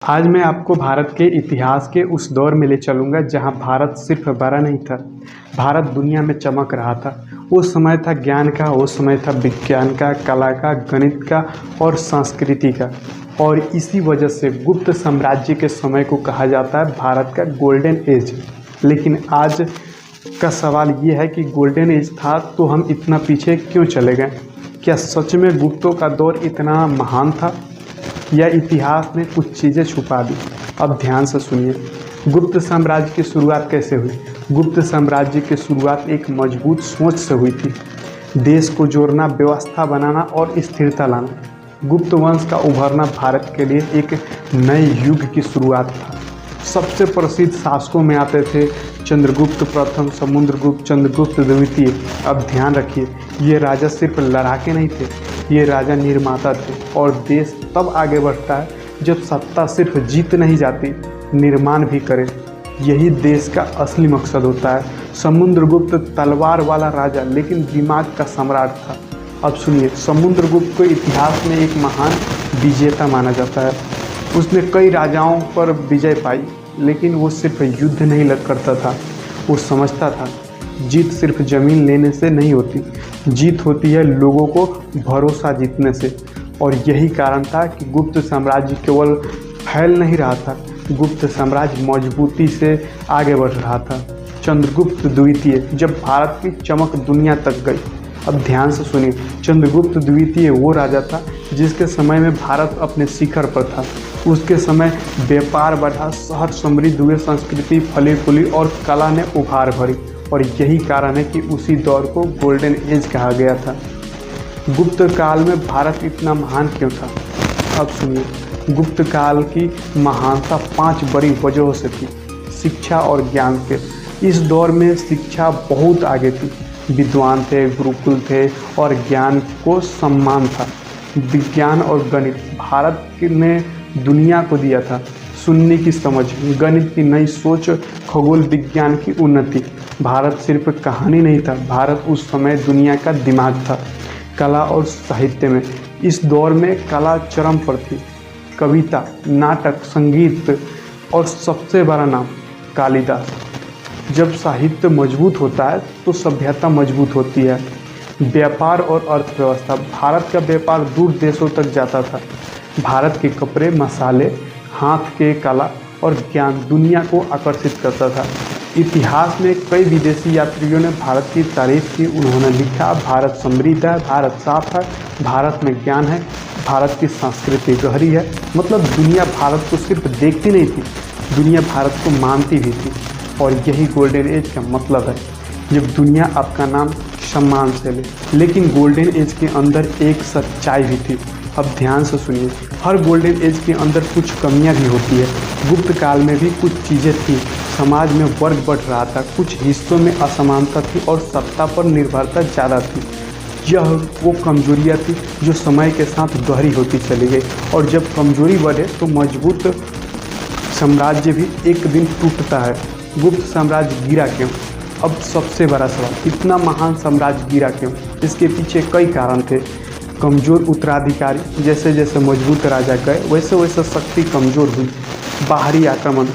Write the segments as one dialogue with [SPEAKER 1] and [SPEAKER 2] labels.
[SPEAKER 1] आज मैं आपको भारत के इतिहास के उस दौर में ले चलूँगा जहाँ भारत सिर्फ बड़ा नहीं था, भारत दुनिया में चमक रहा था। वो समय था ज्ञान का, वो समय था विज्ञान का, कला का, गणित का और संस्कृति का। और इसी वजह से गुप्त साम्राज्य के समय को कहा जाता है भारत का गोल्डन एज। लेकिन आज का सवाल ये है कि गोल्डन एज था तो हम इतना पीछे क्यों चले गए? क्या सच में गुप्तों का दौर इतना महान था या इतिहास ने कुछ चीज़ें छुपा दी? अब ध्यान से सुनिए, गुप्त साम्राज्य की शुरुआत कैसे हुई? गुप्त साम्राज्य की शुरुआत एक मजबूत सोच से हुई थी, देश को जोड़ना, व्यवस्था बनाना और स्थिरता लाना। गुप्त वंश का उभरना भारत के लिए एक नए युग की शुरुआत था। सबसे प्रसिद्ध शासकों में आते थे चंद्रगुप्त प्रथम, समुद्रगुप्त, चंद्रगुप्त द्वितीय। अब ध्यान रखिए, ये राजा सिर्फ लड़ाके नहीं थे, ये राजा निर्माता थे। और देश तब आगे बढ़ता है जब सत्ता सिर्फ जीत नहीं जाती, निर्माण भी करे। यही देश का असली मकसद होता है। समुद्रगुप्त तलवार वाला राजा लेकिन दिमाग का सम्राट था। अब सुनिए, समुद्रगुप्त को इतिहास में एक महान विजेता माना जाता है। उसने कई राजाओं पर विजय पाई, लेकिन वो सिर्फ युद्ध नहीं लड़ करता था। वो समझता था जीत सिर्फ ज़मीन लेने से नहीं होती, जीत होती है लोगों को भरोसा जीतने से। और यही कारण था कि गुप्त साम्राज्य केवल फैल नहीं रहा था, गुप्त साम्राज्य मजबूती से आगे बढ़ रहा था। चंद्रगुप्त द्वितीय, जब भारत की चमक दुनिया तक गई। अब ध्यान से सुनिए, चंद्रगुप्त द्वितीय वो राजा था जिसके समय में भारत अपने शिखर पर था। उसके समय व्यापार बढ़ा, शहर समृद्ध हुए, संस्कृति फली फूली और कला ने उभार भरी। और यही कारण है कि उसी दौर को गोल्डन एज कहा गया था। गुप्त काल में भारत इतना महान क्यों था? अब सुनिए, गुप्त काल की महानता 5 बड़ी वजहों से थी। शिक्षा और ज्ञान के इस दौर में शिक्षा बहुत आगे थी, विद्वान थे, गुरुकुल थे और ज्ञान को सम्मान था। विज्ञान और गणित भारत ने दुनिया को दिया था। सुनने की समझ, गणित की नई सोच, खगोल विज्ञान की उन्नति। भारत सिर्फ कहानी नहीं था, भारत उस समय दुनिया का दिमाग था। कला और साहित्य में इस दौर में कला चरम पर थी। कविता, नाटक, संगीत और सबसे बड़ा नाम कालिदास। जब साहित्य मजबूत होता है तो सभ्यता मजबूत होती है। व्यापार और अर्थव्यवस्था, भारत का व्यापार दूर देशों तक जाता था। भारत के कपड़े, मसाले, हाथ के कला और ज्ञान दुनिया को आकर्षित करता था। इतिहास में कई विदेशी यात्रियों ने भारत की तारीफ की। उन्होंने लिखा, भारत समृद्ध है, भारत साफ है, भारत में ज्ञान है, भारत की संस्कृति गहरी है। मतलब दुनिया भारत को सिर्फ देखती नहीं थी, दुनिया भारत को मानती भी थी। और यही गोल्डन एज का मतलब है, जब दुनिया आपका नाम सम्मान से ले। लेकिन गोल्डन एज के अंदर एक सच्चाई भी थी। अब ध्यान से सुनिए, हर गोल्डन एज के अंदर कुछ कमियां भी होती है। गुप्त काल में भी कुछ चीज़ें थी। समाज में वर्ग बढ़ रहा था, कुछ हिस्सों में असमानता थी और सत्ता पर निर्भरता ज़्यादा थी। यह वो कमजोरियाँ थी जो समय के साथ गहरी होती चली गई। और जब कमजोरी बढ़े तो मजबूत साम्राज्य भी एक दिन टूटता है। गुप्त साम्राज्य गिरा क्यों? अब सबसे बड़ा सवाल, इतना महान साम्राज्य गिरा क्यों? इसके पीछे कई कारण थे। कमज़ोर उत्तराधिकारी, जैसे जैसे मजबूत राजा गए वैसे वैसे शक्ति कमज़ोर हुई। बाहरी आक्रमण,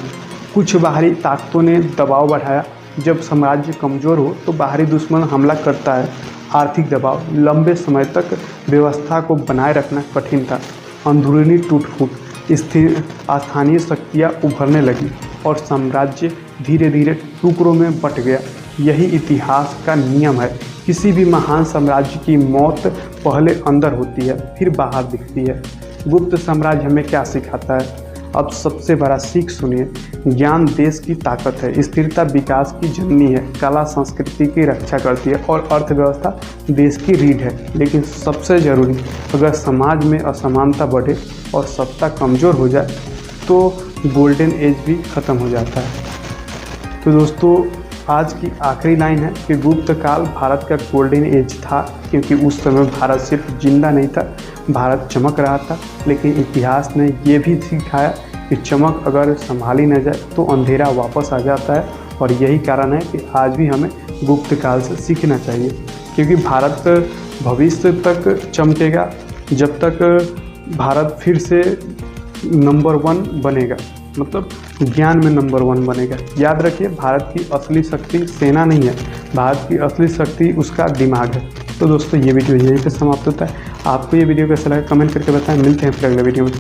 [SPEAKER 1] कुछ बाहरी ताकतों ने दबाव बढ़ाया। जब साम्राज्य कमज़ोर हो तो बाहरी दुश्मन हमला करता है। आर्थिक दबाव, लंबे समय तक व्यवस्था को बनाए रखना कठिन था। अंदरूनी टूट फूट, स्थानीय शक्तियाँ उभरने लगी और साम्राज्य धीरे धीरे टुकड़ों में बंट गया। यही इतिहास का नियम है, किसी भी महान साम्राज्य की मौत पहले अंदर होती है फिर बाहर दिखती है। गुप्त साम्राज्य हमें क्या सिखाता है? अब सबसे बड़ा सीख सुनिए, ज्ञान देश की ताकत है, स्थिरता विकास की जननी है, कला संस्कृति की रक्षा करती है और अर्थव्यवस्था देश की रीढ़ है। लेकिन सबसे ज़रूरी, अगर समाज में असमानता बढ़े और सत्ता कमज़ोर हो जाए तो गोल्डन एज भी ख़त्म हो जाता है। तो दोस्तों, आज की आखिरी लाइन है कि गुप्त काल भारत का गोल्डन एज था, क्योंकि उस समय भारत सिर्फ जिंदा नहीं था, भारत चमक रहा था। लेकिन इतिहास ने ये भी सिखाया कि चमक अगर संभाली न जाए तो अंधेरा वापस आ जाता है। और यही कारण है कि आज भी हमें गुप्त काल से सीखना चाहिए, क्योंकि भारत भविष्य तक चमकेगा जब तक भारत फिर से नंबर 1 बनेगा, मतलब ज्ञान में नंबर 1 बनेगा। याद रखिए, भारत की असली शक्ति सेना नहीं है, भारत की असली शक्ति उसका दिमाग है। तो दोस्तों ये वीडियो यहीं पे समाप्त होता है। आपको ये वीडियो कैसा लगा कमेंट करके बताएं। मिलते हैं फिर अगले वीडियो में।